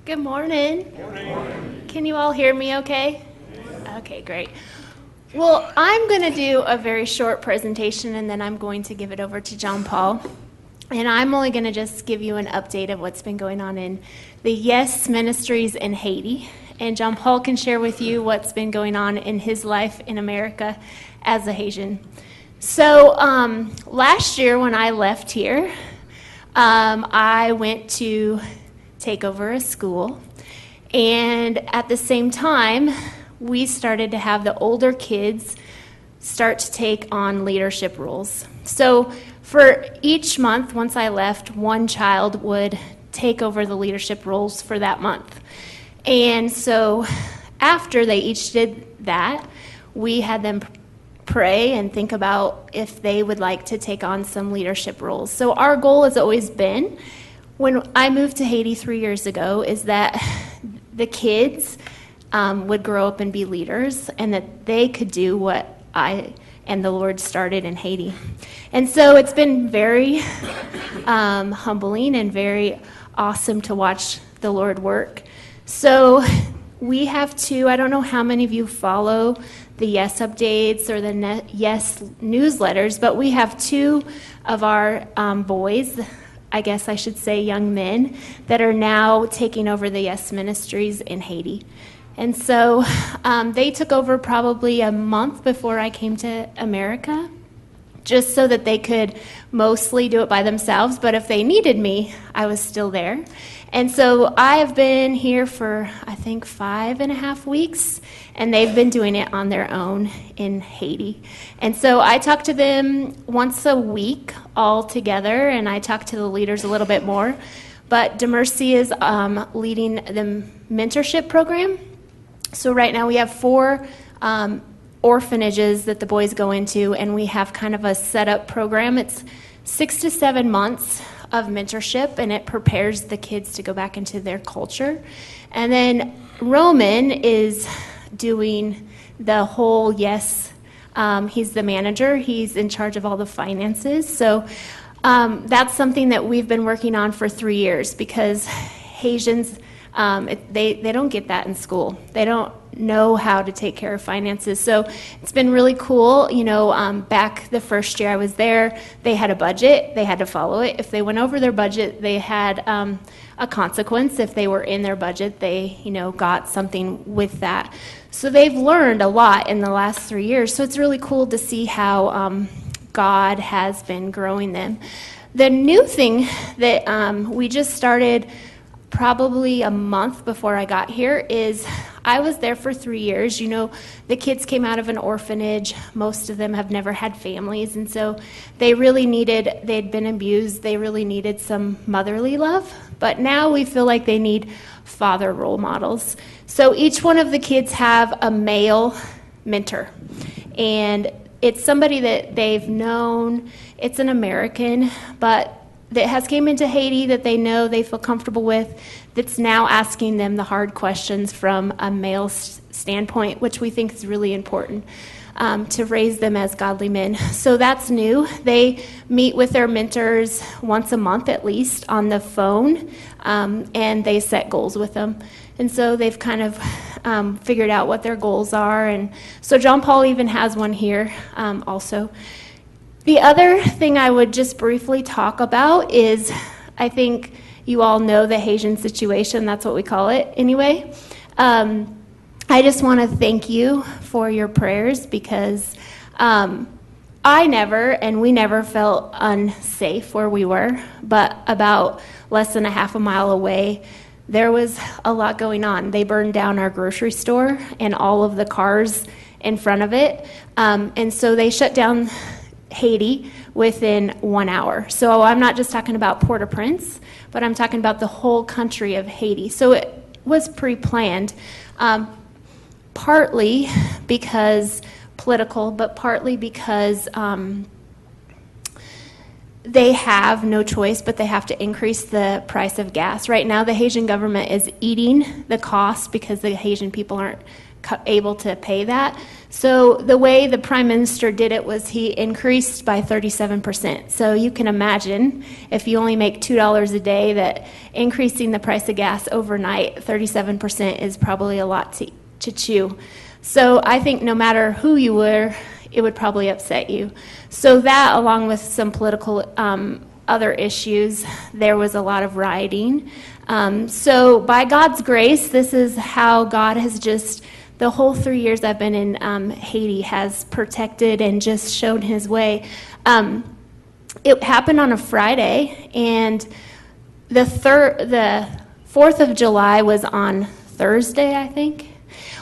Good morning. Morning. Can you all hear me okay? Okay, great. Well, I'm going to do a very short presentation, and then I'm going to give it over to John Paul. And I'm only going to just give you an update of what's been going on in the Yes Ministries in Haiti. And John Paul can share with you what's been going on in his life in America as a Haitian. So last year when I left here, I went to take over a school. And at the same time, we started to have the older kids start to take on leadership roles. So for each month, once I left, one child would take over the leadership roles for that month. And so after they each did that, we had them pray and think about if they would like to take on some leadership roles. So our goal has always been, when I moved to Haiti 3 years ago, is that the kids would grow up and be leaders, and that they could do what I and the Lord started in Haiti. And so it's been very humbling and very awesome to watch the Lord work. So we have two, I don't know how many of you follow the Yes updates or the Yes newsletters, but we have two of our boys, I guess I should say young men, that are now taking over the Yes Ministries in Haiti. And so they took over probably a month before I came to America, just so that they could mostly do it by themselves. But if they needed me, I was still there. And so I've been here for, I think, 5.5 weeks, and they've been doing it on their own in Haiti. And so I talk to them once a week all together, and I talk to the leaders a little bit more. But DeMercy is leading the mentorship program. So right now we have 4 orphanages that the boys go into, and we have kind of a set-up program. It's 6 to 7 months of mentorship, and it prepares the kids to go back into their culture. And then Roman is doing the whole Yes. He's the manager. He's in charge of all the finances. So that's something that we've been working on for 3 years, because Haitians, they don't get that in school. They don't know how to take care of finances. So it's been really cool. You know, back the first year I was there, they had a budget. They had to follow it. If they went over their budget, they had a consequence. If they were in their budget, they, got something with that. So they've learned a lot in the last 3 years. So it's really cool to see how God has been growing them. The new thing that we just started probably a month before I got here is I was there for 3 years. The kids came out of an orphanage. Most of them have never had families, and so they'd been abused. They really needed some motherly love, but now we feel like they need father role models. So each one of the kids have a male mentor, and it's somebody that they've known. It's an American, but that has came into Haiti that they know, they feel comfortable with, that's now asking them the hard questions from a male standpoint, which we think is really important to raise them as godly men. So that's new. They meet with their mentors once a month at least on the phone, and they set goals with them. And so they've kind of figured out what their goals are. And so John Paul even has one here also. The other thing I would just briefly talk about is, I think you all know the Haitian situation, that's what we call it anyway. I just want to thank you for your prayers, because we never felt unsafe where we were, but about less than a half a mile away, there was a lot going on. They burned down our grocery store and all of the cars in front of it, and so they shut down Haiti within 1 hour. So I'm not just talking about Port-au-Prince, but I'm talking about the whole country of Haiti. So it was pre-planned, partly because political, but partly because they have no choice, but they have to increase the price of gas. Right now, the Haitian government is eating the cost because the Haitian people aren't able to pay that. So the way the prime minister did it was he increased by 37%. So you can imagine if you only make $2 a day, that increasing the price of gas overnight 37% is probably a lot to chew. So I think no matter who you were, it would probably upset you. So that, along with some political other issues, there was a lot of rioting. So by God's grace, this is how God has just, the whole 3 years I've been in Haiti, has protected and just shown his way. It happened on a Friday, and the 4th of July was on Thursday, I think.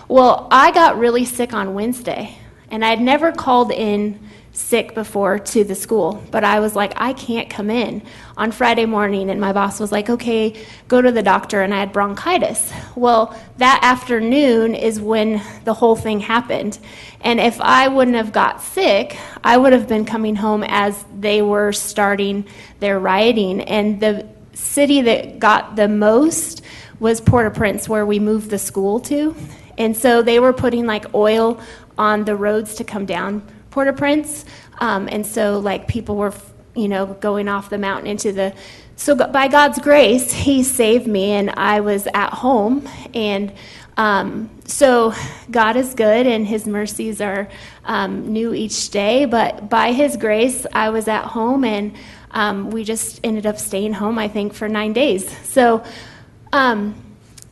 Well, I got really sick on Wednesday, and I'd never called in sick before to the school, but I was like, I can't come in on Friday morning, and my boss was like, okay, go to the doctor, and I had bronchitis. Well, that afternoon is when the whole thing happened, and if I wouldn't have got sick, I would have been coming home as they were starting their rioting, and the city that got the most was Port-au-Prince, where we moved the school to, and so they were putting like oil on the roads to come down Port-au-Prince, and so like people were, going off the mountain into the. So by God's grace, He saved me, and I was at home, and so God is good, and His mercies are new each day. But by His grace, I was at home, and we just ended up staying home, I think, for 9 days. So.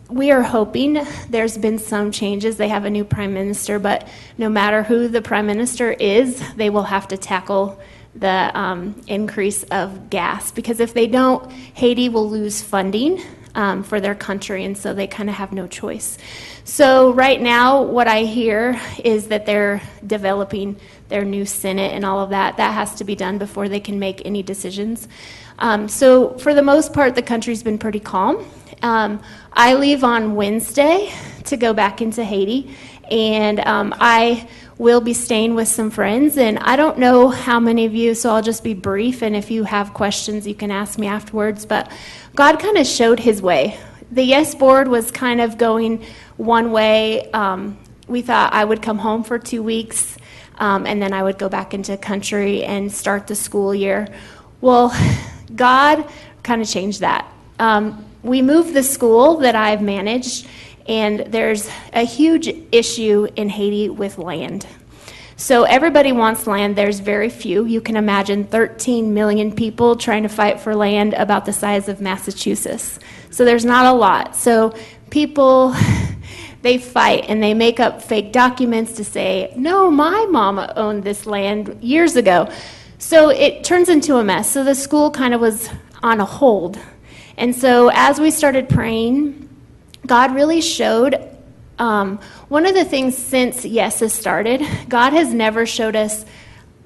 We are hoping. There's been some changes. They have a new prime minister, but no matter who the prime minister is, they will have to tackle the increase of gas, because if they don't, Haiti will lose funding for their country, and so they kind of have no choice. So right now, what I hear is that they're developing their new Senate and all of that. That has to be done before they can make any decisions. So for the most part, the country's been pretty calm. I leave on Wednesday to go back into Haiti, and I will be staying with some friends, and I don't know how many of you, so I'll just be brief, and if you have questions, you can ask me afterwards, but God kind of showed His way. The Yes Board was kind of going one way. We thought I would come home for 2 weeks, and then I would go back into country and start the school year. Well, God kind of changed that. We moved the school that I've managed, and there's a huge issue in Haiti with land. So everybody wants land. There's very few. You can imagine 13 million people trying to fight for land about the size of Massachusetts. So there's not a lot. So people, they fight, and they make up fake documents to say, no, my mama owned this land years ago. So it turns into a mess. So the school kind of was on a hold. And so as we started praying, God really showed, one of the things since Yes has started, God has never showed us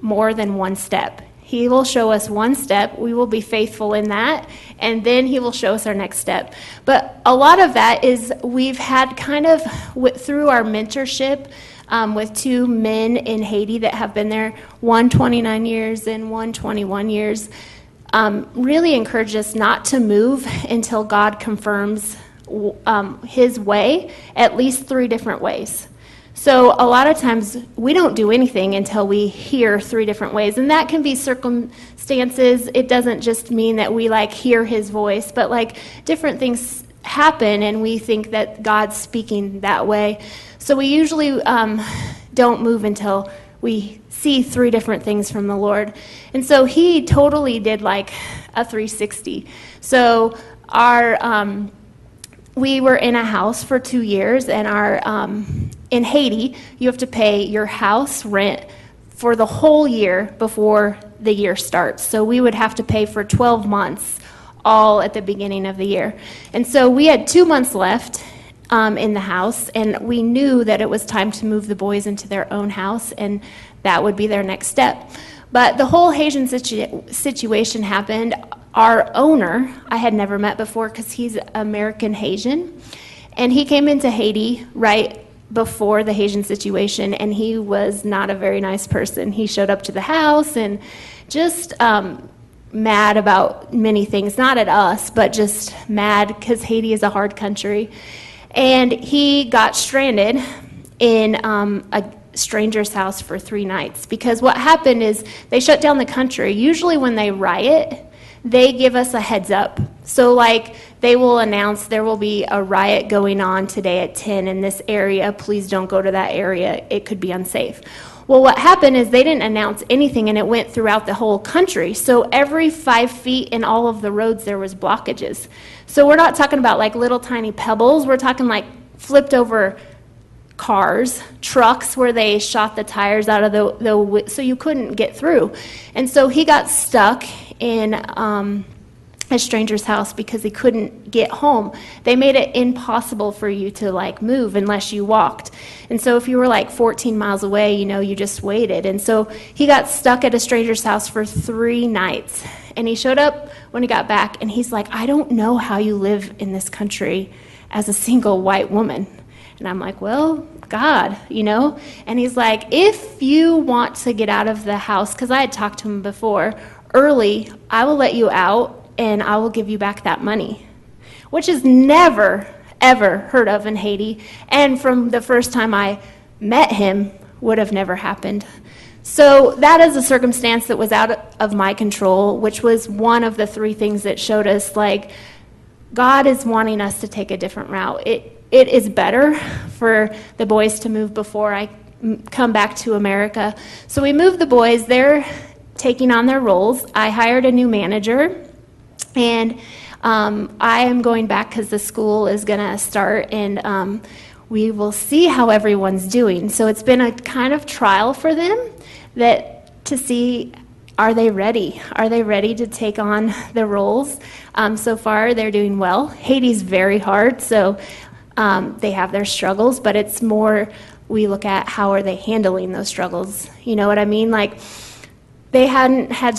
more than one step. He will show us one step, we will be faithful in that, and then He will show us our next step. But a lot of that is we've had kind of, through our mentorship, with 2 men in Haiti that have been there, one 29 years and one 21 years, really encouraged us not to move until God confirms His way, at least 3 different ways. So a lot of times we don't do anything until we hear 3 different ways, and that can be circumstances. It doesn't just mean that we hear His voice, but different things happen, and we think that God's speaking that way. So we usually don't move until we see 3 different things from the Lord. And so He totally did a 360. So we were in a house for 2 years, and in Haiti, you have to pay your house rent for the whole year before the year starts. So we would have to pay for 12 months, all at the beginning of the year. And so we had 2 months left in the house, and we knew that it was time to move the boys into their own house, and that would be their next step. But the whole Haitian situation happened. Our owner, I had never met before because he's American Haitian, and he came into Haiti right before the Haitian situation, and he was not a very nice person. He showed up to the house and just mad about many things, not at us, but just mad because Haiti is a hard country. And he got stranded, in a stranger's house for 3 nights. Because what happened is they shut down the country. Usually when they riot, they give us a heads up. So like they will announce there will be a riot going on today at 10 in this area. Please don't go to that area. It could be unsafe. Well, what happened is they didn't announce anything, and it went throughout the whole country. So every 5 feet in all of the roads, there was blockages. So we're not talking about like little tiny pebbles. We're talking like flipped over cars, trucks where they shot the tires out of the so you couldn't get through. And so he got stuck in a stranger's house because he couldn't get home. They made it impossible for you to like move unless you walked. And so if you were like 14 miles away, you just waited. And so he got stuck at a stranger's house for 3 nights. And he showed up when he got back, and he's like, I don't know how you live in this country as a single white woman. And I'm like, well, God, And he's like, if you want to get out of the house, because I had talked to him before, early, I will let you out, and I will give you back that money, which is never, ever heard of in Haiti. And from the first time I met him, would have never happened. So that is a circumstance that was out of my control, which was one of the 3 things that showed us, like, God is wanting us to take a different route. It is better for the boys to move before I come back to America. So we moved the boys. They're taking on their roles. I hired a new manager, and I am going back because the school is going to start, and we will see how everyone's doing. So it's been a kind of trial for them to see, are they ready? Are they ready to take on the roles? So far, they're doing well. Haiti's very hard, so they have their struggles, but it's more we look at how are they handling those struggles. You know what I mean? Like, they hadn't had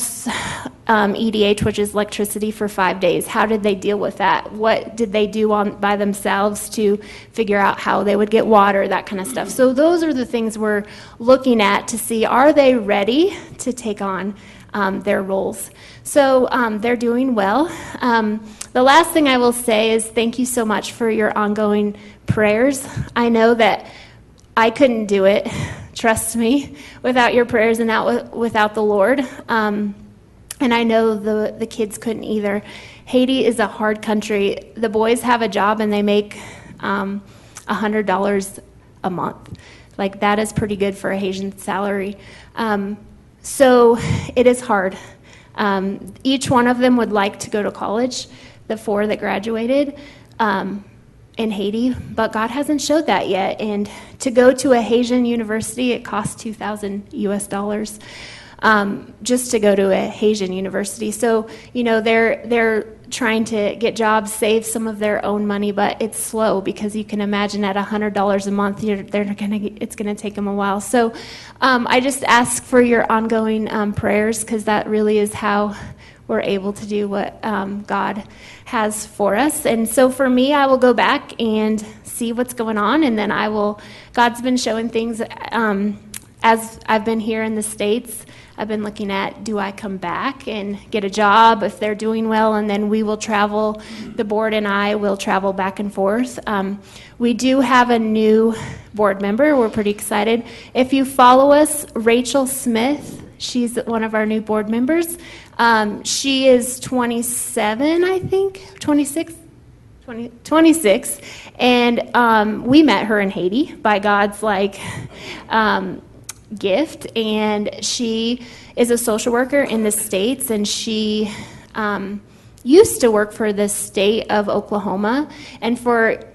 EDH, which is electricity, for 5 days. How did they deal with that? What did they do by themselves to figure out how they would get water, that kind of stuff? So those are the things we're looking at to see, are they ready to take on their roles? So they're doing well. The last thing I will say is thank you so much for your ongoing prayers. I know that I couldn't do it, trust me, without your prayers and without the Lord. And I know the kids couldn't either. Haiti is a hard country. The boys have a job and they make $100 a month. Like, that is pretty good for a Haitian salary. So it is hard. Each one of them would like to go to college, the 4 that graduated in Haiti, but God hasn't showed that yet. And to go to a Haitian university, it costs $2,000 US, just to go to a Haitian university. So, they're trying to get jobs, save some of their own money, but it's slow because you can imagine at $100 a month, it's going to take them a while. So I just ask for your ongoing prayers, because that really is how we're able to do what God has for us. And so for me, I will go back and see what's going on, and then God's been showing things as I've been here in the States. I've been looking at, do I come back and get a job if they're doing well, and then we will travel, the board and I will travel back and forth. We do have a new board member. We're pretty excited. If you follow us, Rachel Smith, she's one of our new board members. She is 27, I think, 26, and we met her in Haiti by God's gift, and she is a social worker in the States, and she used to work for the state of Oklahoma. And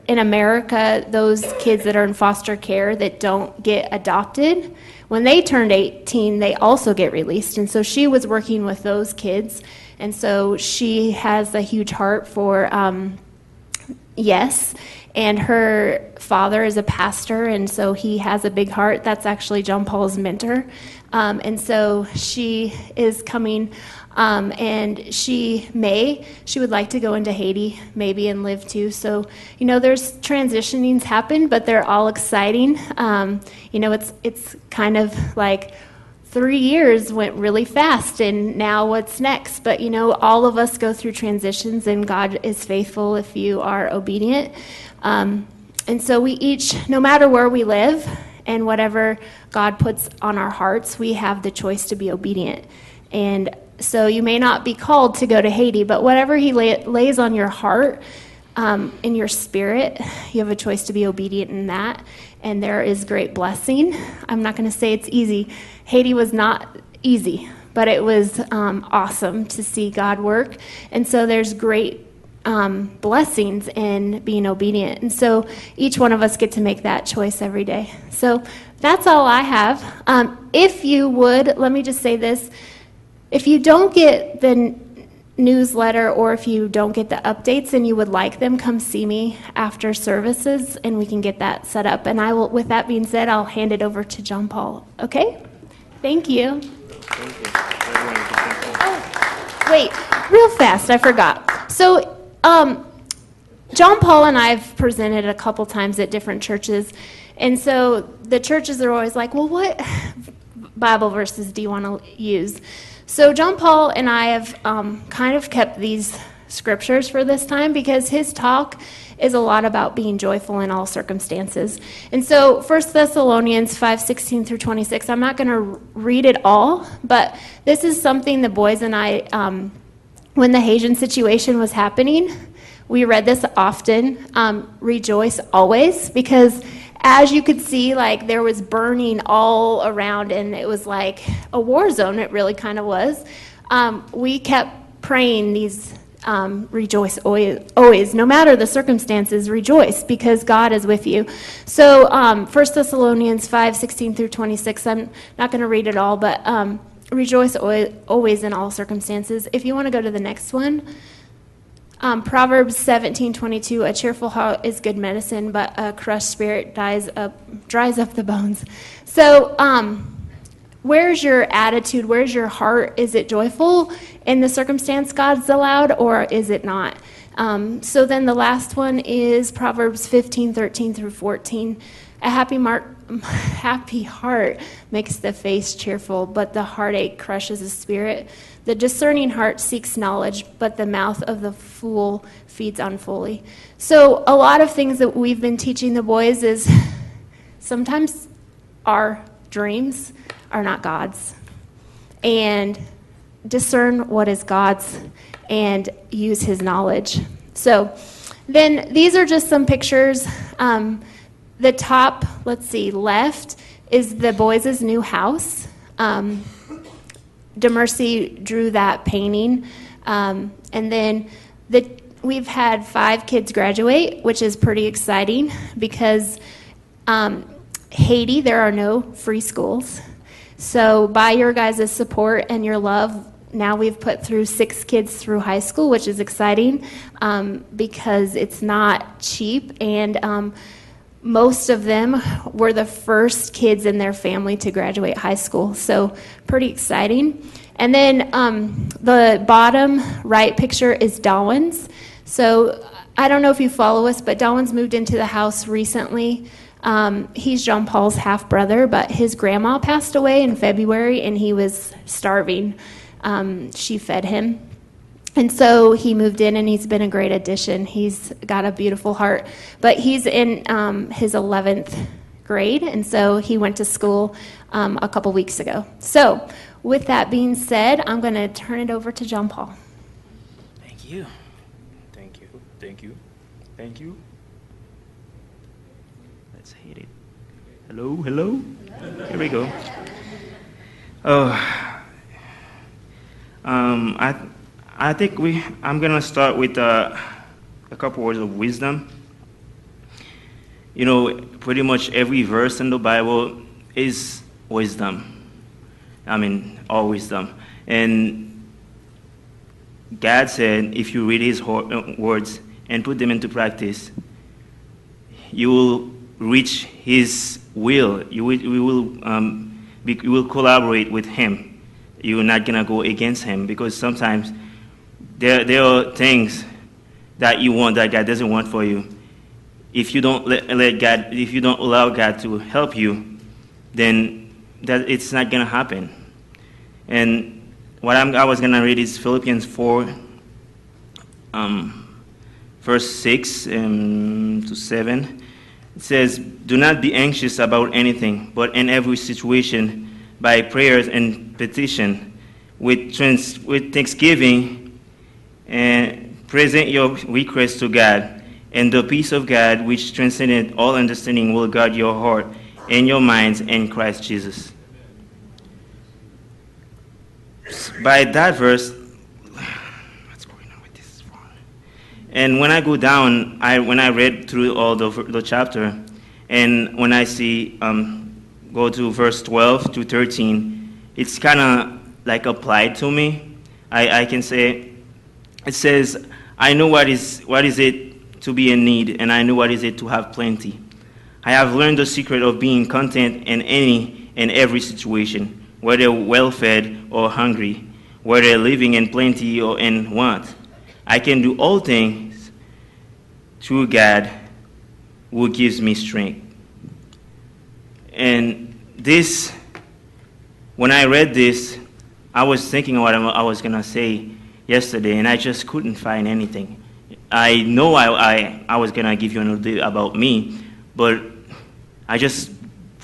in America, those kids that are in foster care that don't get adopted, when they turned 18, they also get released. And so she was working with those kids, and so she has a huge heart for and her father is a pastor, and so he has a big heart. That's actually John Paul's mentor. And so she is coming, and she would like to go into Haiti maybe and live too. So, there's transitionings happen, but they're all exciting. It's kind of like 3 years went really fast, and now what's next? But, all of us go through transitions, and God is faithful if you are obedient. And so we each, no matter where we live and whatever God puts on our hearts, we have the choice to be obedient. And so you may not be called to go to Haiti, but whatever he lays on your heart, in your spirit, you have a choice to be obedient in that. And there is great blessing. I'm not going to say it's easy. Haiti was not easy, but it was awesome to see God work. And so there's great blessings in being obedient. And so each one of us get to make that choice every day. So that's all I have. If you would, let me just say this. If you don't get the newsletter or if you don't get the updates and you would like them, come see me after services and we can get that set up. And I will, with that being said, I'll hand it over to John Paul. Okay? Thank you. Oh, wait, real fast, I forgot. So, John Paul and I have presented a couple times at different churches, and so the churches are always like, well, what Bible verses do you want to use? So John Paul and I have kind of kept these scriptures for this time because his talk is a lot about being joyful in all circumstances. And so 1 Thessalonians 5:16 through 26, I'm not going to read it all, but this is something the boys and I, when the Haitian situation was happening, we read this often, rejoice always, because as you could see, like there was burning all around and it was like a war zone, it really kind of was. We kept praying these rejoice always, no matter the circumstances, rejoice because God is with you. So 1 Thessalonians 5:16 through 26, I'm not going to read it all, but rejoice always in all circumstances. If you want to go to the next one, Proverbs 17:22, a cheerful heart is good medicine, but a crushed spirit dries up the bones. So where's your attitude? Where's your heart? Is it joyful in the circumstance God's allowed, or is it not? So then the last one is Proverbs 15:13 through 14. A happy heart makes the face cheerful, but the heartache crushes the spirit. The discerning heart seeks knowledge, but the mouth of the fool feeds on folly. So a lot of things that we've been teaching the boys is sometimes our dreams are not God's. And discern what is God's and use his knowledge. So then these are just some pictures. The top, left is the boys' new house. DeMercy drew that painting. And then we've had 5 kids graduate, which is pretty exciting because Haiti, there are no free schools. So by your guys' support and your love, now we've put through 6 kids through high school, which is exciting because it's not cheap. And most of them were the first kids in their family to graduate high school, so pretty exciting. And then the bottom right picture is Darwin's. So I don't know if you follow us, but Darwin's moved into the house recently. He's John Paul's half-brother, but his grandma passed away in February, and he was starving. She fed him. And so he moved in, and he's been a great addition. He's got a beautiful heart. But he's in his 11th grade, and so he went to school a couple weeks ago. So with that being said, I'm going to turn it over to John Paul. Thank you. Thank you. Thank you. Thank you. Let's hit it. Hello, hello. Here we go. I think I'm going to start with a couple words of wisdom. You know, pretty much every verse in the Bible is wisdom. I mean, all wisdom. And God said if you read his words and put them into practice, you will reach his will. You will collaborate with him. You're not going to go against him, because sometimes there are things that you want that God doesn't want for you. If you don't if you don't allow God to help you, then that it's not gonna happen. And what I was gonna read is Philippians 4, verse 6 to 7. It says, "Do not be anxious about anything, but in every situation, by prayers and petition, with thanksgiving, and present your requests to God, and the peace of God, which transcendeth all understanding, will guard your heart and your minds in Christ Jesus." By that verse, what's going on with this phone? And when I go down, when I read through all the chapter, and when I see go to verse 12 to 13, it's kind of like applied to me. I can say, it says, "I know what is it to be in need, and I know what is it to have plenty. I have learned the secret of being content in any and every situation, whether well-fed or hungry, whether living in plenty or in want. I can do all things through God who gives me strength." And this, when I read this, I was thinking what I was going to say yesterday, and I just couldn't find anything. I know I was going to give you an idea about me, but I just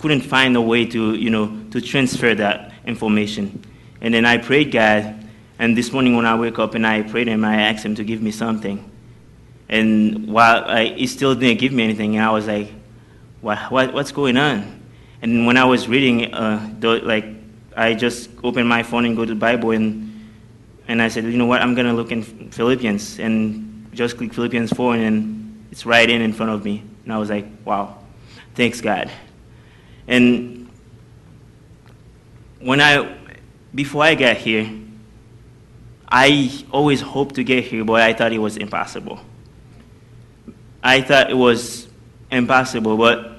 couldn't find a way to transfer that information. And then I prayed God, and this morning when I wake up and I prayed him, I asked him to give me something. And he still didn't give me anything, and I was like, what's going on? And when I was reading, I just opened my phone and go to the Bible, and I said, you know what, I'm going to look in Philippians, and just click Philippians 4, and then it's right in front of me. And I was like, wow, thanks God. And before I got here, I always hoped to get here, but I thought it was impossible. I thought it was impossible, but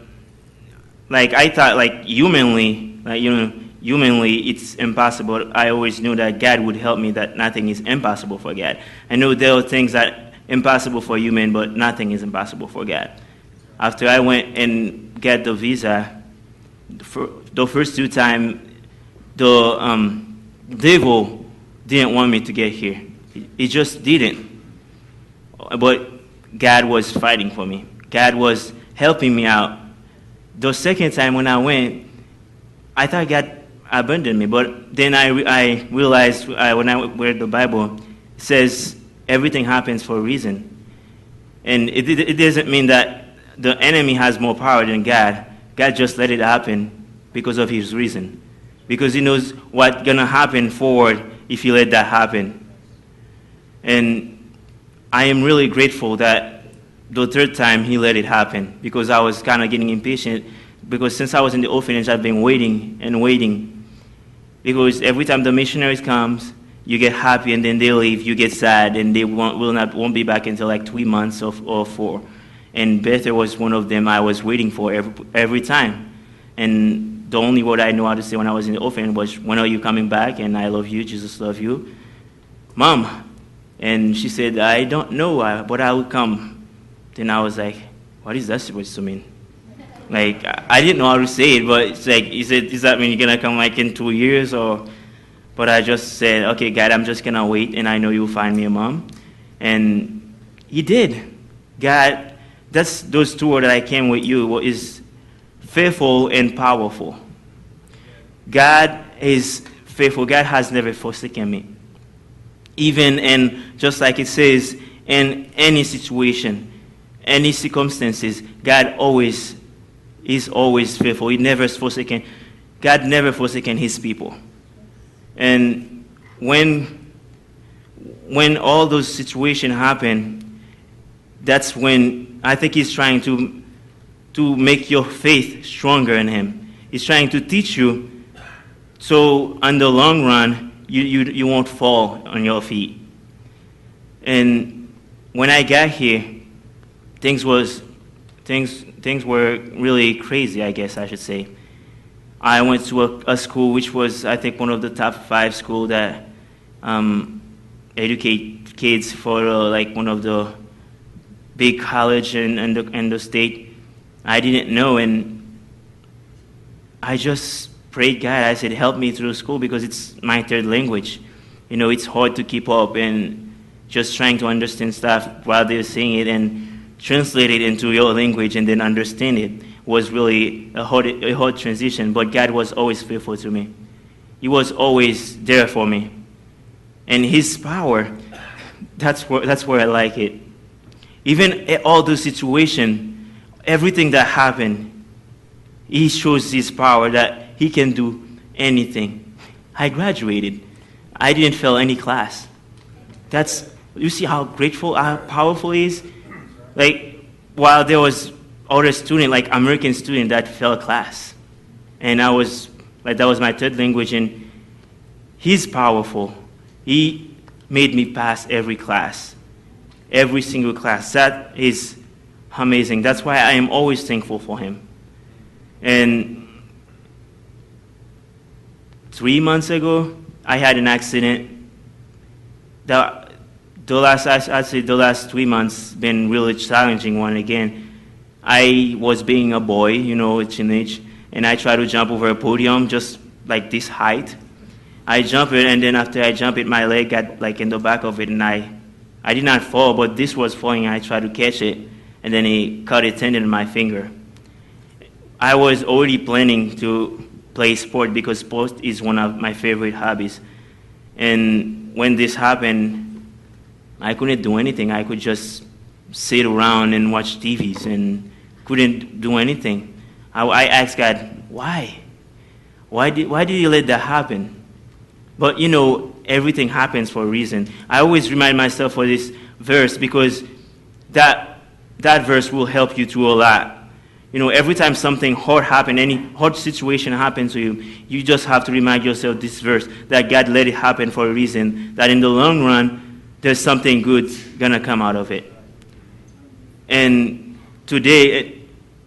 I thought humanly, humanly it's impossible. I always knew that God would help me, that nothing is impossible for God. I know there are things that are impossible for human, but nothing is impossible for God. After I went and got the visa, the first 2 times, the devil didn't want me to get here. He just didn't. But God was fighting for me. God was helping me out. The second time when I went, I thought God abandoned me. But then I realized when I read the Bible, it says everything happens for a reason. And it doesn't mean that the enemy has more power than God. God just let it happen because of his reason. Because he knows what's going to happen forward if he let that happen. And I am really grateful that the 3rd time he let it happen, because I was kind of getting impatient, because since I was in the orphanage, I've been waiting and waiting. Because every time the missionaries comes, you get happy, and then they leave, you get sad, and they won't be back until 3 months or 4. And Beth was one of them I was waiting for every time. And the only word I know how to say when I was in the orphanage was, "When are you coming back?" And "I love you, Jesus love you, Mom." And she said, "I don't know, but I will come." Then I was like, what is that supposed to mean? I didn't know how to say it, but it's he said, "Does that mean you're going to come in 2 years?" But I just said, "Okay, God, I'm just going to wait, and I know you'll find me a mom." And he did. God, that's those 2 words that I came with you, is faithful and powerful. God is faithful. God has never forsaken me. Even in, just like it says, in any situation, any circumstances, God is always faithful. He never forsaken. God never forsaken his people. And when all those situations happen, that's when I think he's trying to make your faith stronger in him. He's trying to teach you, so in the long run, you won't fall on your feet. And when I got here, things were really crazy, I guess I should say. I went to a school which was, I think, one of the top 5 schools that educate kids for one of the big college in the state. I didn't know, and I just prayed God. I said, "Help me through school," because it's my 3rd language. It's hard to keep up and just trying to understand stuff while they're saying it, and translate it into your language and then understand it was really a hard transition, but God was always faithful to me. He was always there for me. And his power, that's where I like it. Even in all those situations, everything that happened, he shows his power that he can do anything. I graduated. I didn't fail any class. You see how grateful, how powerful he is? Like, while there was other student, like American student that failed class. And that was my third language, and he's powerful. He made me pass every class, every single class. That is amazing. That's why I am always thankful for him. And 3 months ago, I had an accident. The last 3 months been really challenging one again. I was being a boy, a teenage, and I tried to jump over a podium just like this height. I jumped it, and then after I jumped it, my leg got like in the back of it, and I did not fall, but this was falling. I tried to catch it, and then it cut a tendon in my finger. I was already planning to play sport because sport is one of my favorite hobbies. And when this happened, I couldn't do anything. I could just sit around and watch TVs and couldn't do anything. I asked God, why? Why did you let that happen? But everything happens for a reason. I always remind myself of this verse because that verse will help you through a lot. Every time something hard happens, any hard situation happens to you, you just have to remind yourself this verse, that God let it happen for a reason, that in the long run, there's something good gonna come out of it. And today,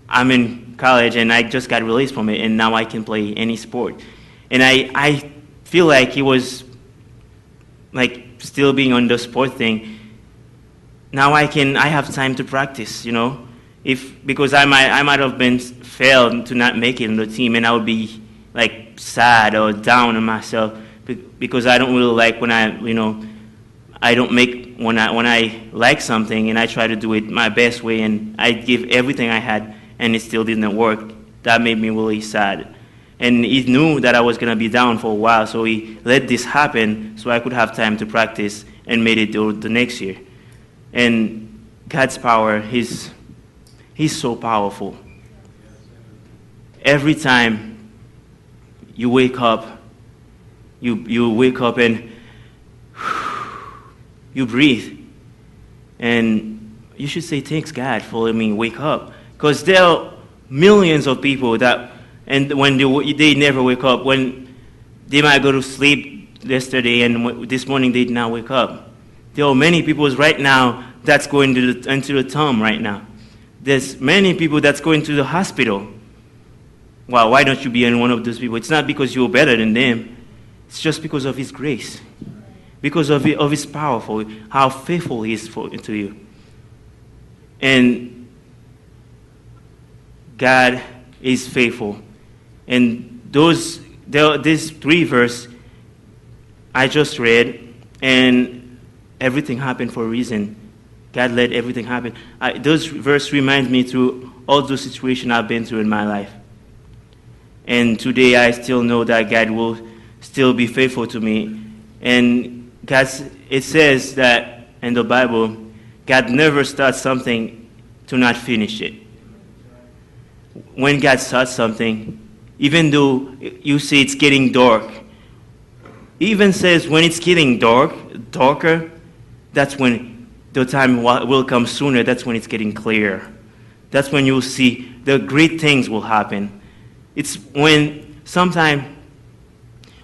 I'm in college and I just got released from it, and now I can play any sport. And I feel like it was like still being on the sport thing. Now I have time to practice, because I might have been failed to not make it in the team, and I would be like sad or down on myself because I don't really like when I don't make when I like something and I try to do it my best way and I give everything I had and it still didn't work. That made me really sad. And he knew that I was gonna be down for a while, so he let this happen so I could have time to practice and made it the next year. And God's power, He's so powerful. Every time you wake up, you wake up and you breathe. And you should say thanks God for letting me wake up. Because there are millions of people that, and when they never wake up, when they might go to sleep yesterday and this morning they did not wake up. There are many people right now that's going into the tomb right now. There's many people that's going to the hospital. Well, why don't you be one of those people? It's not because you're better than them. It's just because of His grace. Because of His powerful, how faithful He is to you. And God is faithful. And these 3 verses I just read, and everything happened for a reason. God let everything happen. Those verses remind me through all those situations I've been through in my life. And today I still know that God will still be faithful to me. And it says that in the Bible, God never starts something to not finish it. When God starts something, even though you say it's getting dark, He even says when it's getting darker, that's when the time will come sooner. That's when it's getting clear. That's when you'll see the great things will happen. It's when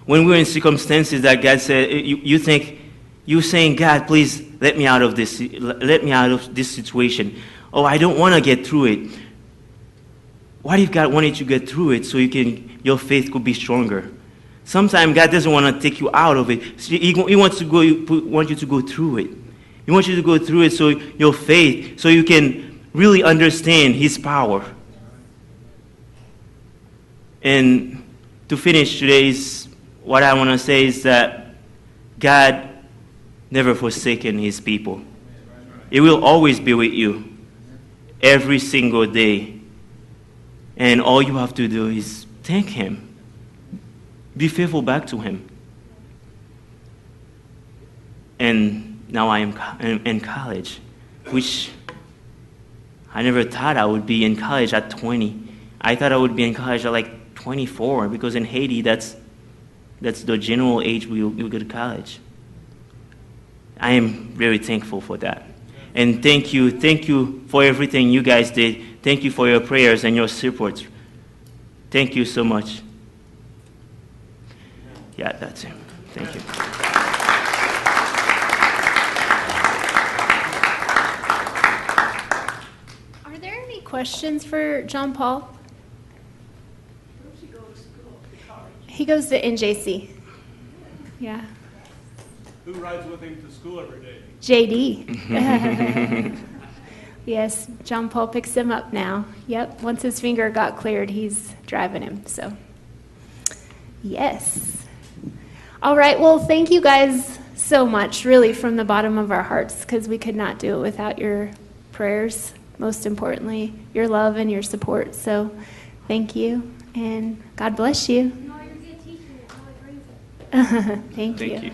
we're in circumstances that God said, you're saying, God, please let me out of this situation. Oh, I don't want to get through it. What if God wanted you to get through it so your faith could be stronger? Sometimes God doesn't want to take you out of it. He wants you to go through it. He wants you to go through it so your faith, so you can really understand His power. And to finish today's, what I want to say is that God never forsaken His people. He will always be with you. every single day. And all you have to do is thank him. Be faithful back to him. And now I am in college, which I never thought I would be in college at 20. I thought I would be in college at like 24, because in Haiti, that's the general age we go to college. I am very thankful for that. And thank you for everything you guys did. Thank you for your prayers and your support. Thank you so much. Yeah, that's it. Thank you. Are there any questions for John Paul? Where does he go to school, to college? He goes to NJC. Yeah. Who rides with him to school every day? JD. Yes, John Paul picks him up now. Yep, once his finger got cleared, he's driving him. So, yes. All right, well, thank you guys so much, really, from the bottom of our hearts, because we could not do it without your prayers, most importantly, your love and your support. So, thank you, and God bless you. No, you're a good teacher. That's how it brings it. Thank you. Thank you.